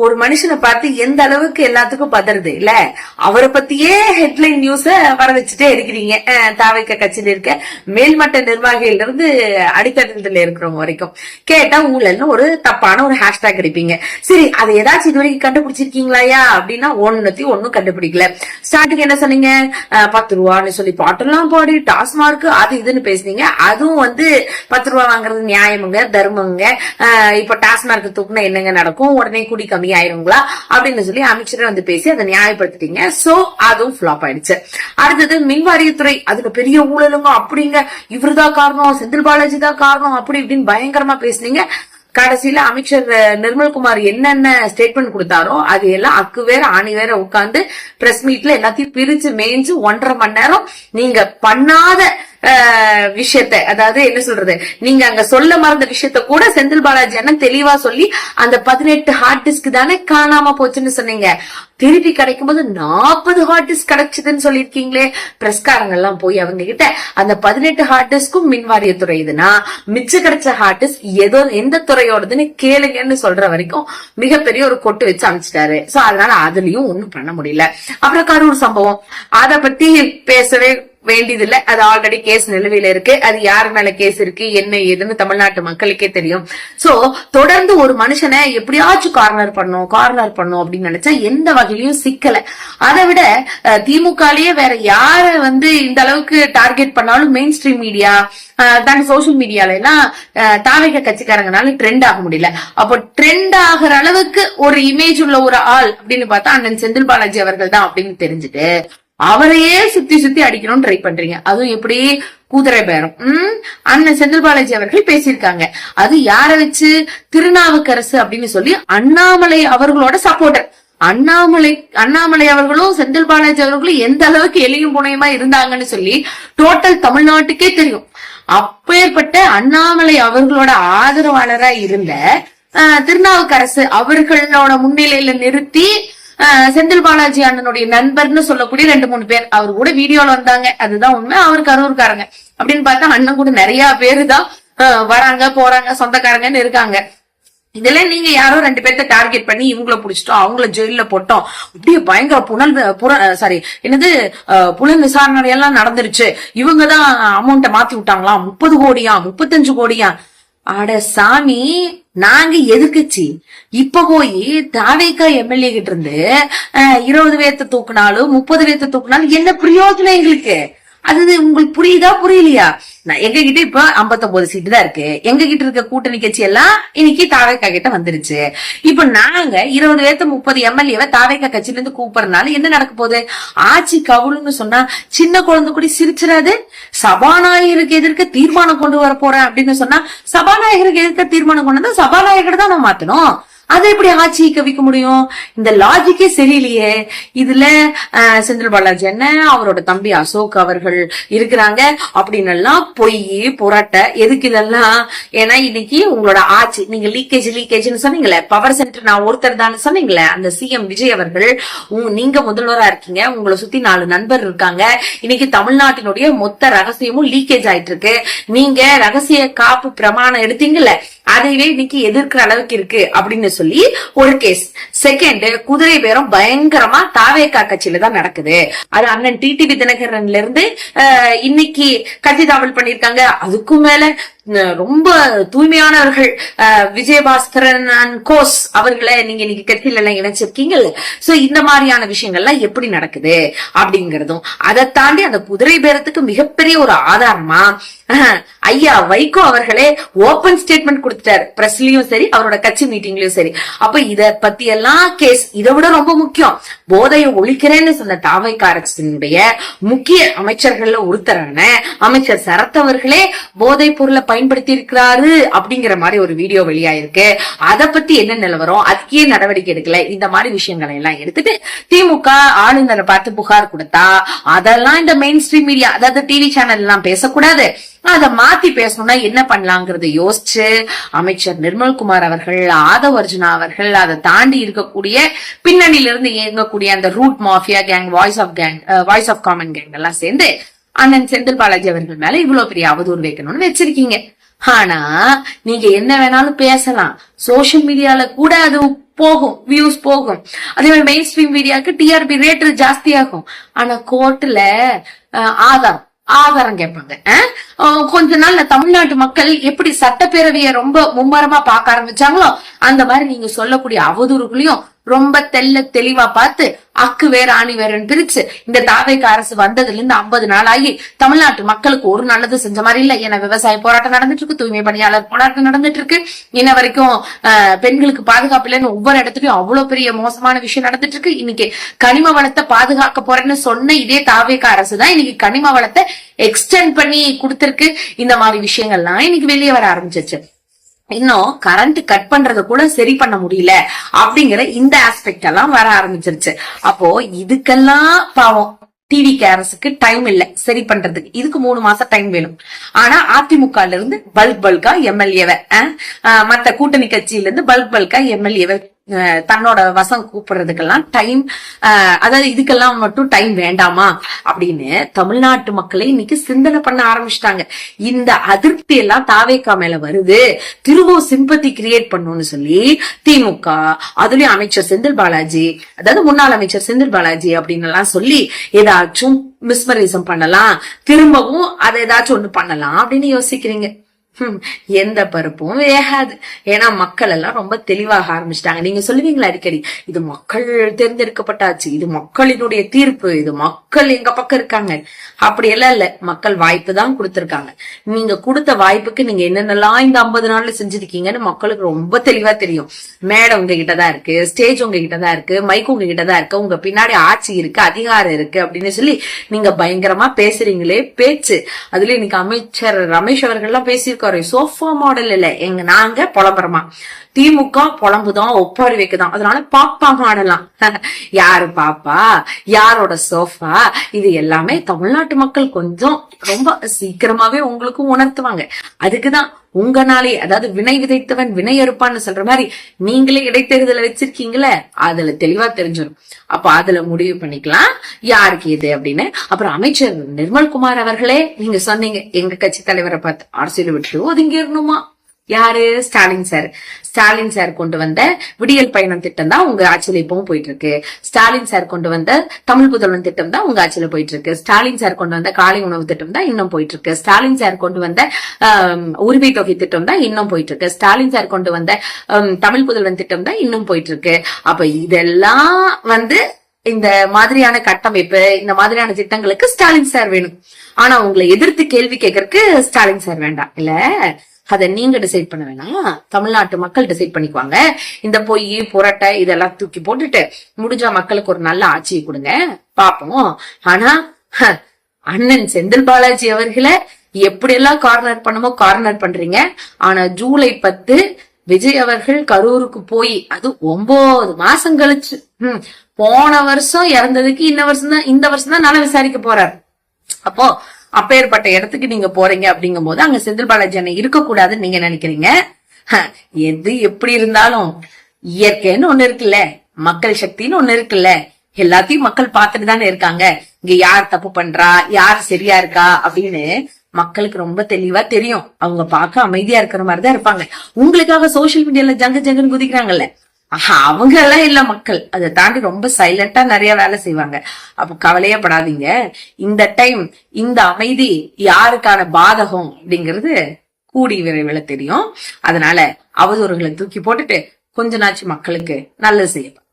ஒரு மனுஷனை பார்த்து எந்த அளவுக்கு எல்லாத்துக்கும் பதறது இல்ல, அவரை பத்தியே ஹெட்லைன் நியூஸ வர வச்சுட்டே இருக்கிறீங்க. தாவைக்க கட்சியில இருக்க மேல்மட்ட நிர்வாகிகள் இருந்து அடித்தட்டத்துல இருக்கிறவங்க வரைக்கும் கேட்டா ஊழல்னு ஒரு தப்பான ஒரு ஹேஷ்டாக் அடிப்பீங்க. சரி, அதை ஏதாச்சும் இது வரைக்கும் கண்டுபிடிச்சிருக்கீங்களாயா அப்படின்னா ஒன்னும் கண்டுபிடிக்கல. ஸ்டார்டிங் என்ன சொன்னீங்க, 10 ரூபான்னு சொல்லி பாட்டெல்லாம் பாடி டாஸ்மார்க் அது இதுன்னு பேசுனீங்க. அதுவும் 10 ரூபா வாங்குறது நியாயமுங்க, தர்மங்க. இப்ப டாஸ்மார்க் தூக்குனா என்னங்க நடக்கும், உடனே குடி கம்மி ஆயிருங்களா அப்படின்னு சொல்லி அமைச்சரை பேசி அதை நியாயப்படுத்திட்டீங்க. சோ அதுவும் ஃபிளாப் ஆயிடுச்சு. அடுத்தது மின்வாரியத்துறை, அதுல பெரிய ஊழலுங்க அப்படிங்க, இவருதான் காரணம், செந்தில் பாலாஜி தான் காரணம் அப்படி இப்படின்னு பயங்கரமா பேசுனீங்க. கடைசியில அமைச்சர் நிர்மல்குமார் என்னென்ன ஸ்டேட்மெண்ட் கொடுத்தாரோ அது எல்லாம் அக்கு வேற ஆணி வேற உட்கார்ந்து பிரஸ் மீட்ல எல்லாத்தையும் பிரிச்சு மேய்ஞ்சு 1.5 மணி நேரம் நீங்க பண்ணாத விஷயத்த, அதாவது என்ன சொல்றது, நீங்க அங்க சொல்ல மறந்த விஷயத்த கூட செந்தில் பாலாஜி அண்ணன் தெளிவா சொல்லி அந்த 18 ஹார்ட் டிஸ்க் தானே காணாம போச்சுன்னு சொன்னீங்க. திருப்பி கிடைக்கும் போது 40 ஹார்ட் டிஸ்க் கிடைச்சதுன்னு சொல்லிருக்கீங்களே. பிரஸ்காரங்க எல்லாம் போய் அவங்க கிட்ட அந்த 18 ஹார்ட் டிஸ்க்கும் மின்வாரியத்துறை இதுனா மிச்சம் கிடைச்ச ஹார்ட் டிஸ்க் ஏதோ எந்த துறையோடதுன்னு கேளுங்கன்னு சொல்ற வரைக்கும் மிகப்பெரிய ஒரு கொட்டு வச்சு அமைச்சிட்டாரு. சோ அதனால அதுலயும் ஒண்ணும் பண்ண முடியல. அப்புறம் கரூர் சம்பவம், அத பத்தி பேசவே வேண்டியதில்லை. அது ஆல்ரெடி கேஸ் நிலுவையில இருக்கு. அது யாரு மேல கேஸ் இருக்கு என்ன ஏதுன்னு தமிழ்நாட்டு மக்களுக்கே தெரியும். சோ தொடர்ந்து ஒரு மனுஷனை எப்படியாச்சும் கார்னர் பண்ணும் அப்படின்னு நினைச்சா எந்த வகையிலயும் சிக்கல. அதை விட திமுகலயே வேற யார இந்த அளவுக்கு டார்கெட் பண்ணாலும் மெயின் ஸ்ட்ரீம் மீடியா தான் சோசியல் மீடியால எல்லாம் தாவேக கட்சிக்காரங்கனால ட்ரெண்ட் ஆக முடியல. அப்போ ட்ரெண்ட் ஆகிற அளவுக்கு ஒரு இமேஜ் உள்ள ஒரு ஆள் அப்படின்னு பார்த்தா அண்ணன் செந்தில் பாலாஜி அவர்கள் தான் அப்படின்னு தெரிஞ்சுட்டு அவரையே சுத்தி அடிக்கணும்னு ட்ரை பண்றீங்க. அதுவும் எப்படி கூதிரை பேரம். அண்ணன் செந்தில் பாலாஜி அவர்கள் பேசியிருக்காங்க. அது யார வச்சு, திருநாவுக்கரசு அப்படின்னு சொல்லி அண்ணாமலை அவர்களோட சப்போர்ட்டர். அண்ணாமலை அவர்களும் செந்தில் பாலாஜி அவர்களும் எந்த அளவுக்கு எளியும் புனையுமா இருந்தாங்கன்னு சொல்லி டோட்டல் தமிழ்நாட்டுக்கே தெரியும். அப்பேற்பட்ட அண்ணாமலை அவர்களோட ஆதரவாளரா இருந்த திருநாவுக்கரசு அவர்களோட முன்னிலையில நிறுத்தி செந்தில் பாலாஜி அண்ணனுடைய நண்பர்னு சொல்லக்கூடிய 2-3 பேர் அவர் கூட வீடியோல வந்தாங்க. அதுதான் உண்மை. அவரு கரூர்காரங்க அப்படின்னு பார்த்தா அண்ணன் கூட நிறைய பேரு தான் வராங்க போறாங்க, சொந்தக்காரங்கன்னு இருக்காங்க. இதுல நீங்க யாரோ 2 பேர்த்த டார்கெட் பண்ணி இவங்கள புடிச்சிட்டோம், அவங்கள ஜெயில போட்டோம், அப்படியே பயங்கர புலன் விசாரணை எல்லாம் நடந்துருச்சு, இவங்கதான் அமௌண்ட்டை மாத்தி விட்டாங்களா, 30 கோடியா 35 கோடியா. அட சாமி, நாங்க எதிர்கட்சி இப்ப போய் தாவேக்கா எம்எல்ஏ கிட்ட இருந்து 20 பேர்த்த தூக்குனாலும் 30 பேர்த்த தூக்குனாலும் என்ன பிரயோஜனம் எங்களுக்கு? அது உங்களுக்கு புரியுதா புரியலையா? எங்க கிட்ட இப்ப 59 சீட்டு தான் இருக்கு. எங்க கிட்ட இருக்க கூட்டணி கட்சி எல்லாம் இன்னைக்கு தாவேக்கா கிட்ட வந்துருச்சு. இப்ப நாங்க 20 பேர்த்த 30 எம்எல்ஏவை தாவேக்கா கட்சியில இருந்து கூப்பிடுறதுனால என்ன நடக்க போகுது? ஆட்சி கவுளுன்னு சொன்னா சின்ன குழந்தை கூட சிரிச்சிடாது. சபாநாயகருக்கு எதிர்க்க தீர்மானம் கொண்டு வர போறேன் அப்படின்னு சொன்னா சபாநாயகருக்கு எதிர்க்க தீர்மானம் கொண்டு வந்தா சபாநாயகர் தான் நம்ம மாத்தணும். அதை எப்படி ஆட்சியை கவிக்க முடியும்? இந்த லாஜிக்கே சரியில்லையே. இதுல செந்தில் பாலாஜி அண்ணன் அவரோட தம்பி அசோக் அவர்கள் இருக்கிறாங்க அப்படின்னு எல்லாம் பொய் புரட்ட எதுக்கு இதெல்லாம்? ஏன்னா இன்னைக்கு உங்களோட ஆட்சி, நீங்க லீக்கேஜ்னு சொன்னீங்களே, பவர் சென்டர் நான் ஒருத்தர் தான் சொன்னீங்களே, அந்த சிஎம் விஜய் அவர்கள் நீங்க முதல்வரா இருக்கீங்க, உங்களை சுத்தி 4 நண்பர் இருக்காங்க. இன்னைக்கு தமிழ்நாட்டினுடைய மொத்த ரகசியமும் லீக்கேஜ் ஆயிட்டு இருக்கு. நீங்க ரகசிய காப்பு பிரமாணம் எடுத்தீங்கல்ல, அதைவே இன்னைக்கு எதிர்க்கிற அளவுக்கு இருக்கு அப்படின்னு சொல்லி ஒரு கேஸ். செகண்ட், குதிரை பேரம் பயங்கரமா தாவேக்கா கட்சியில தான் நடக்குது. அது அண்ணன் டிடிவி தினகரன்ல இருந்து இன்னைக்கு கட்சி தாவல் பண்ணிருக்காங்க. அதுக்கும் மேல ரொம்ப தூய்மையானவர்கள் விஜயபாஸ்கரன் அண்ட் கோஸ் அவர்களை நீங்க இன்னைக்கு கட்சியில எல்லாம் இணைச்சிருக்கீங்கல்ல. சோ இந்த மாதிரியான விஷயங்கள்லாம் எப்படி நடக்குது அப்படிங்கறதும், அதை தாண்டி அந்த குதிரை பேரத்துக்கு மிகப்பெரிய ஒரு ஆதாரமா ஐயா வைகோ அவர்களே ஓபன் ஸ்டேட்மெண்ட் கொடுத்துட்டாரு, பிரஸ்லயும் சரி அவரோட கட்சி மீட்டிங்லயும் சரி. அப்ப இத பத்தி எல்லாம் கேஸ். இதை விட ரொம்ப முக்கியம், போதையை ஒழிக்கிறேன்னு சொன்ன தாவேக்கா அரசினுடைய முக்கிய அமைச்சர்கள்ல ஒருத்தரான அமைச்சர் சரத் அவர்களே போதை பொருளை பயன்படுத்தி இருக்கிறாரு அப்படிங்கிற மாதிரி ஒரு வீடியோ வெளியாயிருக்கு. அதை பத்தி என்ன நிலவரம், அதுக்கே நடவடிக்கை எடுக்கல. இந்த மாதிரி விஷயங்களை எல்லாம் எடுத்துட்டு திமுக ஆளுநரை பார்த்து புகார் கொடுத்தா அதெல்லாம் இந்த மெயின் ஸ்ட்ரீம் மீடியா, அதாவது டிவி சேனல் எல்லாம் பேசக்கூடாது, அதை மாத்தி பேசணும்னா என்ன பண்ணலாங்கிறத யோசிச்சு அமைச்சர் நிர்மல்குமார் அவர்கள், ஆதவ் அர்ஜுனா அவர்கள், அதை தாண்டி இருக்கக்கூடிய பின்னணியில இருந்து இயங்கக்கூடிய அந்த route mafia gang, voice of common gang எல்லாம் சேர்ந்து அண்ணன் செந்தில் பாலாஜி அவர்கள் மேல இவ்வளவு பெரிய அவதூறு வைக்கணும்னு வச்சிருக்கீங்க. ஆனா நீங்க என்ன வேணாலும் பேசலாம், சோசியல் மீடியால கூட அது போகும், வியூஸ் போகும். அதே மாதிரி மெயின் ஸ்ட்ரீம் மீடியாவுக்கு டிஆர்பி ரேட் ஜாஸ்தி ஆகும். ஆனா கோர்ட்ல ஆதாரம் கேட்பாங்க. கொஞ்ச நாள்ல தமிழ்நாட்டு மக்கள் எப்படி சட்டப்பேரவையை ரொம்ப மும்மரமா பார்க்க ஆரம்பிச்சாங்களோ அந்த மாதிரி நீங்க சொல்லக்கூடிய அவதூறுகளையும் ரொம்ப தெளிவா பார்த்து அக்கு வேற ஆணி வேறன்னு பிரிச்சு இந்த தாவேக அரசு வந்ததுல இருந்து 50 நாள் ஆகி தமிழ்நாட்டு மக்களுக்கு ஒரு நல்லது செஞ்ச மாதிரி இல்ல. ஏன்னா விவசாய போராட்டம் நடந்துட்டு இருக்கு, தூய்மை பணியாளர் போராட்டம் நடந்துட்டு இருக்கு, இன்ன வரைக்கும் பெண்களுக்கு பாதுகாப்பு இல்லைன்னு ஒவ்வொரு இடத்துலயும் அவ்வளவு பெரிய மோசமான விஷயம் நடந்துட்டு இருக்கு. இன்னைக்கு கனிம வளத்தை பாதுகாக்க போறேன்னு சொன்ன இதே தாவேக அரசு தான் இன்னைக்கு கனிம வளத்தை எக்ஸ்டெண்ட் பண்ணி கொடுத்திருக்கு. இந்த மாதிரி விஷயங்கள்லாம் இன்னைக்கு வெளியே வர ஆரம்பிச்சிருச்சு. இன்னும் கரண்ட் கட் பண்றத கூட சரி பண்ண முடியல அப்படிங்கிற இந்த ஆஸ்பெக்ட் எல்லாம் வர ஆரம்பிச்சிருச்சு. அப்போ இதுக்கெல்லாம் பாவம் டிவிகே அரசுக்கு டைம் இல்ல சரி பண்றதுக்கு. இதுக்கு 3 மாசம் டைம் வேணும். ஆனா அதிமுக இருந்து பல்கா எம்எல்ஏவை, மத்த கூட்டணி கட்சியில இருந்து பல்கா எம்எல்ஏவை தன்னோட வசம் கூப்பிடுறதுக்கெல்லாம் டைம், அதாவது இதுக்கெல்லாம் மட்டும் டைம் வேண்டாமா அப்படின்னு தமிழ்நாட்டு மக்களை இன்னைக்கு சிந்தனை பண்ண ஆரம்பிச்சிட்டாங்க. இந்த அதிருப்தி எல்லாம் தாவேகா மேல வருது, திரும்பவும் சிம்பத்தி கிரியேட் பண்ணும்னு சொல்லி திமுக, அதுலயும் அமைச்சர் செந்தில் பாலாஜி, அதாவது முன்னாள் அமைச்சர் செந்தில் பாலாஜி அப்படின்னு எல்லாம் சொல்லி ஏதாச்சும் மிஸ்மரிசம் பண்ணலாம், திரும்பவும் அதை ஏதாச்சும் ஒண்ணு பண்ணலாம் அப்படின்னு யோசிக்கிறீங்க. எந்த பருப்பும் வேகாது. ஏன்னா மக்கள் எல்லாம் ரொம்ப தெளிவாக ஆரம்பிச்சிட்டாங்க. நீங்க சொல்லுவீங்களா அடிக்கடி, இது மக்கள் தேர்ந்தெடுக்கப்பட்டாச்சு, இது மக்களினுடைய தீர்ப்பு, இது மக்கள் எங்க பக்கம் இருக்காங்க. அப்படி எல்லாம் இல்ல, மக்கள் வாய்ப்பு தான் கொடுத்திருக்காங்க. நீங்க கொடுத்த வாய்ப்புக்கு நீங்க என்னென்னலாம் இந்த 50 நாள்ல செஞ்சிருக்கீங்கன்னு மக்களுக்கு ரொம்ப தெளிவா தெரியும். மேடை உங்ககிட்டதான் இருக்கு, ஸ்டேஜ் உங்ககிட்டதான் இருக்கு, மைக் உங்ககிட்டதான் இருக்கு, உங்க பின்னாடி ஆட்சி இருக்கு, அதிகாரம் இருக்கு அப்படின்னு சொல்லி நீங்க பயங்கரமா பேசுறீங்களே பேச்சு. அதுல இன்னைக்கு அமைச்சர் ரமேஷ் அவர்கள் எல்லாம் பேசியிருக்காரு, சோஃபா மாடல் இல்ல, நாங்க புலம்புறமா, திமுக புலம்புதான், ஒப்பாரி வைக்குதான், அதனால பாப்பாங்க ஆடலாம். யாரு பாப்பா, யாரோட சோஃபா, இது எல்லாமே தமிழ்நாட்டு மக்கள் கொஞ்சம் ரொம்ப சீக்கிரமாவே உங்களுக்கு உணர்த்துவாங்க. அதுக்குதான் உங்கனாலே, அதாவது வினை விதைத்தவன் வினை அறுப்பான்னு சொல்ற மாதிரி நீங்களே இடைத்தேர்தல வச்சிருக்கீங்களே, அதுல தெளிவா தெரிஞ்சிடும். அப்ப அதுல முடிவு பண்ணிக்கலாம் யாருக்கு இது அப்படின்னு. அப்புறம் அமைச்சர் நிர்மல்குமார் அவர்களே நீங்க சொன்னீங்க எங்க கட்சி தலைவரை பார்த்து அரசியல் விட்டு ஒதுங்கிடணுமா. யாரு? ஸ்டாலின் சார். ஸ்டாலின் சார் கொண்டு வந்த விடியல் பயணம் திட்டம் தான் உங்க ஆட்சியில இப்பவும் போயிட்டு இருக்கு. ஸ்டாலின் சார் கொண்டு வந்த தமிழ் புதல்வன் திட்டம் தான் உங்க ஆட்சியில போயிட்டு இருக்கு. ஸ்டாலின் சார் கொண்டு வந்த காலை உணவு திட்டம் தான் இன்னும் போயிட்டு இருக்கு. ஸ்டாலின் சார் கொண்டு வந்த உரிமை தொகை திட்டம் தான் இன்னும் போயிட்டு இருக்கு. ஸ்டாலின் சார் கொண்டு வந்த தமிழ் புதல்வன் திட்டம் தான் இன்னும் போயிட்டு இருக்கு. அப்ப இதெல்லாம் இந்த மாதிரியான கட்டமைப்பு, இந்த மாதிரியான திட்டங்களுக்கு ஸ்டாலின் சார் வேணும். ஆனா உங்களை எதிர்த்து கேள்வி கேட்கறதுக்கு ஸ்டாலின் சார் வேண்டாம் இல்ல. அதை நீங்க டிசைட் பண்ண வேணாம், தமிழ்நாட்டு மக்கள் டிசைட் பண்ணிக்குவாங்க. இந்த பொய் புரட்டை இதெல்லாம் தூக்கி போட்டுட்டு முடிஞ்சா மக்களுக்கு ஒரு நல்ல ஆட்சியை கொடுங்க பாப்போம். ஆனா அண்ணன் செந்தில் பாலாஜி அவர்களை எப்படியெல்லாம் கார்னர் பண்ணுமோ கார்னர் பண்றீங்க. ஆனா ஜூலை 10 விஜய் அவர்கள் கரூருக்கு போய், அது 9 மாசம் கழிச்சு, போன வருஷம் இறந்ததுக்கு இந்த வருஷம் தான் நல்லா விசாரிக்க போறாரு. அப்போ அப்பேற்பட்ட இடத்துக்கு நீங்க போறீங்க அப்படிங்கும் போது அங்க செந்தில் பாலாஜி அண்ணன் இருக்க கூடாதுன்னு நீங்க நினைக்கிறீங்க. எது எப்படி இருந்தாலும் இயற்கைன்னு ஒண்ணு இருக்குல்ல, மக்கள் சக்தின்னு ஒண்ணு இருக்குல்ல, எல்லாத்தையும் மக்கள் பார்த்துட்டு தானே இருக்காங்க. இங்க யார் தப்பு பண்றா, யார் சரியா இருக்கா அப்படின்னு மக்களுக்கு ரொம்ப தெளிவா தெரியும். அவங்க பார்க்க அமைதியா இருக்கிற மாதிரிதான் இருப்பாங்க. உங்களுக்காக சோசியல் மீடியால ஜங்குன்னு குதிக்கிறாங்கல்ல, அவங்க எல்லாம் இல்ல, மக்கள் அதை தாண்டி ரொம்ப சைலண்டா நிறைய வேலை செய்வாங்க. அப்ப கவலையே படாதீங்க. இந்த டைம் இந்த அமைதி யாருக்கான பாதகம் அப்படிங்கிறது கூடி விரைவில் தெரியும். அதனால அவதூறுகளை தூக்கி போட்டுட்டு கொஞ்ச நாச்சு மக்களுக்கு நல்லது செய்யலாம்.